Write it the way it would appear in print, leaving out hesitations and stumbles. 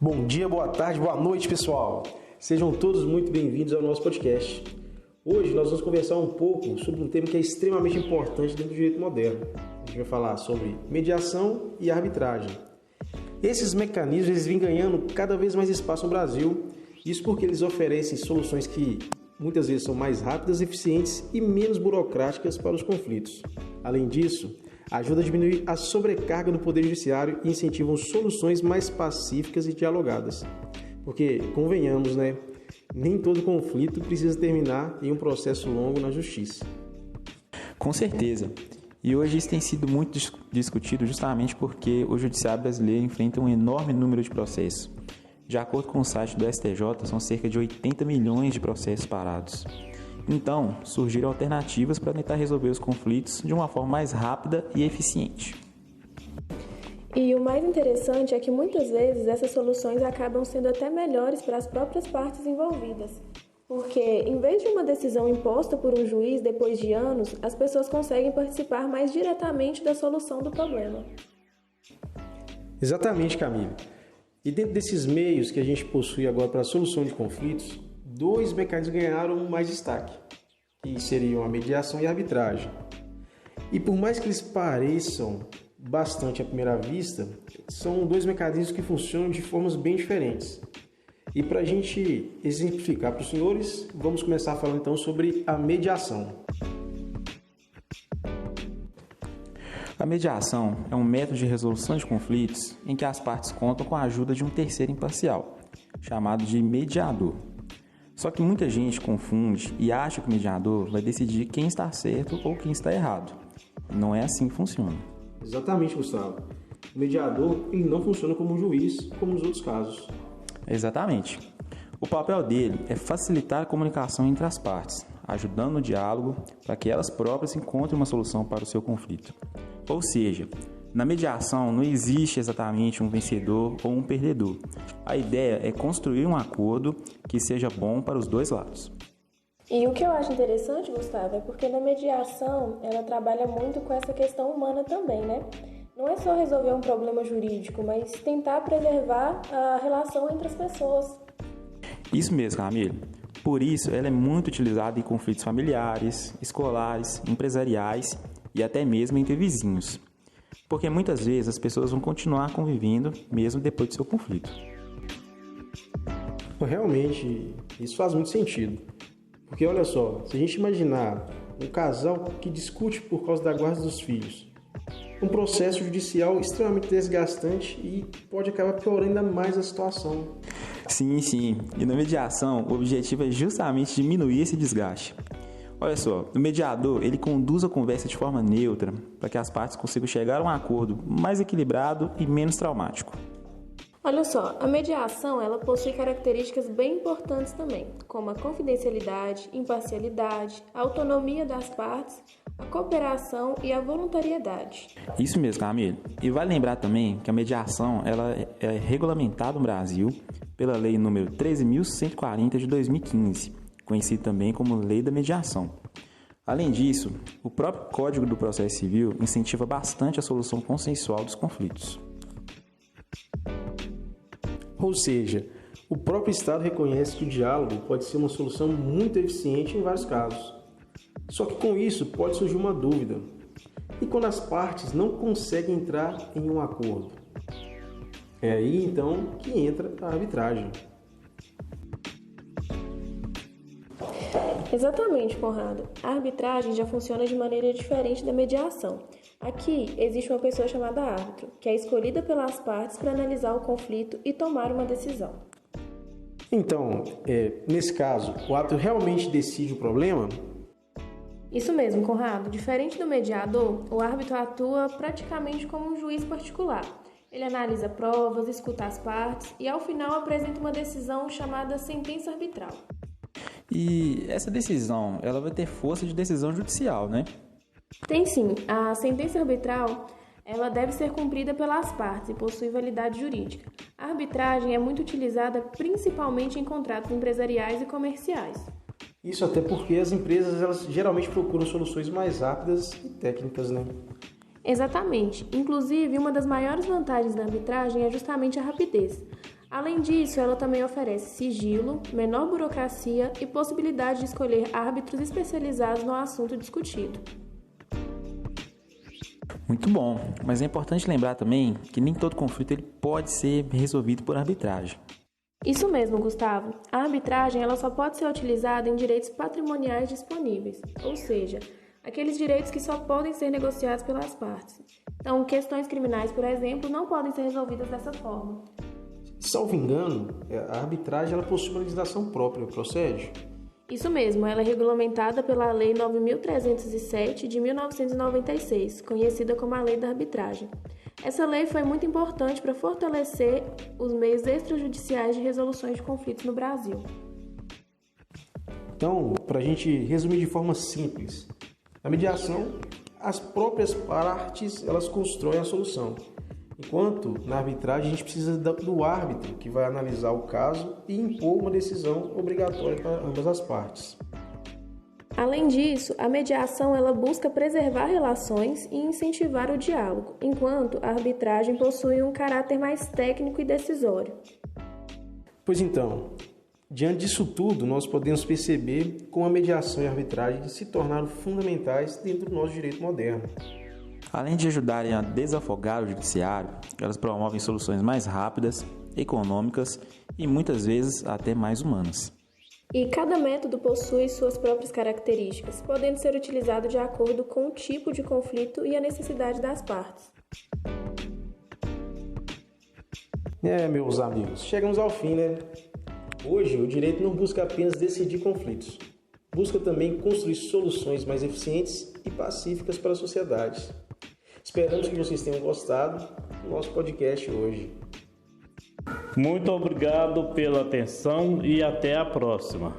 Bom dia, boa tarde, boa noite, pessoal. Sejam todos muito bem-vindos ao nosso podcast. Hoje nós vamos conversar um pouco sobre um tema que é extremamente importante dentro do direito moderno. A gente vai falar sobre mediação e arbitragem. Esses mecanismos eles vêm ganhando cada vez mais espaço no Brasil, isso porque eles oferecem soluções que muitas vezes são mais rápidas, eficientes e menos burocráticas para os conflitos. Além disso, ajuda a diminuir a sobrecarga do Poder Judiciário e incentivam soluções mais pacíficas e dialogadas. Porque, convenhamos, nem todo conflito precisa terminar em um processo longo na Justiça. Com certeza. E hoje isso tem sido muito discutido justamente porque o Judiciário brasileiro enfrenta um enorme número de processos. De acordo com o site do STJ, são cerca de 80 milhões de processos parados. Então, surgiram alternativas para tentar resolver os conflitos de uma forma mais rápida e eficiente. E o mais interessante é que muitas vezes essas soluções acabam sendo até melhores para as próprias partes envolvidas. Porque, em vez de uma decisão imposta por um juiz depois de anos, as pessoas conseguem participar mais diretamente da solução do problema. Exatamente, Camille. E dentro desses meios que a gente possui agora para a solução de conflitos, dois mecanismos ganharam mais destaque, que seriam a mediação e a arbitragem. E por mais que eles pareçam bastante à primeira vista, são dois mecanismos que funcionam de formas bem diferentes. E para a gente exemplificar para os senhores, vamos começar falando então sobre a mediação. A mediação é um método de resolução de conflitos em que as partes contam com a ajuda de um terceiro imparcial, chamado de mediador. Só que muita gente confunde e acha que o mediador vai decidir quem está certo ou quem está errado. Não é assim que funciona. Exatamente, Gustavo. O mediador ele não funciona como um juiz, como nos outros casos. Exatamente. O papel dele é facilitar a comunicação entre as partes, ajudando no diálogo para que elas próprias encontrem uma solução para o seu conflito. Ou seja, na mediação não existe exatamente um vencedor ou um perdedor. A ideia é construir um acordo que seja bom para os dois lados. E o que eu acho interessante, Gustavo, é porque na mediação ela trabalha muito com essa questão humana também, Não é só resolver um problema jurídico, mas tentar preservar a relação entre as pessoas. Isso mesmo, Camille. Por isso, ela é muito utilizada em conflitos familiares, escolares, empresariais e até mesmo entre vizinhos. Porque muitas vezes as pessoas vão continuar convivendo mesmo depois do seu conflito. Realmente, isso faz muito sentido. Porque olha só, se a gente imaginar um casal que discute por causa da guarda dos filhos, um processo judicial extremamente desgastante e pode acabar piorando ainda mais a situação. Sim. E na mediação, o objetivo é justamente diminuir esse desgaste. Olha só, o mediador, ele conduz a conversa de forma neutra para que as partes consigam chegar a um acordo mais equilibrado e menos traumático. Olha só, a mediação ela possui características bem importantes também, como a confidencialidade, imparcialidade, a autonomia das partes, a cooperação e a voluntariedade. Isso mesmo, Camille. E vale lembrar também que a mediação ela é regulamentada no Brasil pela Lei nº 13.140 de 2015, conhecida também como Lei da Mediação. Além disso, o próprio Código do Processo Civil incentiva bastante a solução consensual dos conflitos. Ou seja, o próprio Estado reconhece que o diálogo pode ser uma solução muito eficiente em vários casos. Só que com isso pode surgir uma dúvida. E quando as partes não conseguem entrar em um acordo? É aí então que entra a arbitragem. Exatamente, Conrado. A arbitragem já funciona de maneira diferente da mediação. Aqui existe uma pessoa chamada árbitro, que é escolhida pelas partes para analisar o conflito e tomar uma decisão. Então, nesse caso, o árbitro realmente decide o problema? Isso mesmo, Conrado. Diferente do mediador, o árbitro atua praticamente como um juiz particular. Ele analisa provas, escuta as partes e, ao final, apresenta uma decisão chamada sentença arbitral. E essa decisão, ela vai ter força de decisão judicial, Tem sim. A sentença arbitral, ela deve ser cumprida pelas partes e possui validade jurídica. A arbitragem é muito utilizada principalmente em contratos empresariais e comerciais. Isso até porque as empresas elas geralmente procuram soluções mais rápidas e técnicas, Exatamente. Inclusive, uma das maiores vantagens da arbitragem é justamente a rapidez. Além disso, ela também oferece sigilo, menor burocracia e possibilidade de escolher árbitros especializados no assunto discutido. Muito bom, mas é importante lembrar também que nem todo conflito ele pode ser resolvido por arbitragem. Isso mesmo, Gustavo. A arbitragem ela só pode ser utilizada em direitos patrimoniais disponíveis, ou seja, aqueles direitos que só podem ser negociados pelas partes. Então, questões criminais, por exemplo, não podem ser resolvidas dessa forma. Salvo engano, a arbitragem ela possui uma legislação própria, procede? Isso mesmo, ela é regulamentada pela Lei 9.307 de 1996, conhecida como a Lei da Arbitragem. Essa lei foi muito importante para fortalecer os meios extrajudiciais de resoluções de conflitos no Brasil. Então, para a gente resumir de forma simples, na mediação, as próprias partes elas constroem a solução, enquanto na arbitragem a gente precisa do árbitro que vai analisar o caso e impor uma decisão obrigatória para ambas as partes. Além disso, a mediação ela busca preservar relações e incentivar o diálogo, enquanto a arbitragem possui um caráter mais técnico e decisório. Pois então, diante disso tudo, nós podemos perceber como a mediação e a arbitragem se tornaram fundamentais dentro do nosso direito moderno. Além de ajudarem a desafogar o judiciário, elas promovem soluções mais rápidas, econômicas e muitas vezes até mais humanas. E cada método possui suas próprias características, podendo ser utilizado de acordo com o tipo de conflito e a necessidade das partes. Meus amigos, chegamos ao fim, né? Hoje, o direito não busca apenas decidir conflitos, busca também construir soluções mais eficientes e pacíficas para a sociedade. Esperamos que vocês tenham gostado do nosso podcast hoje. Muito obrigado pela atenção e até a próxima.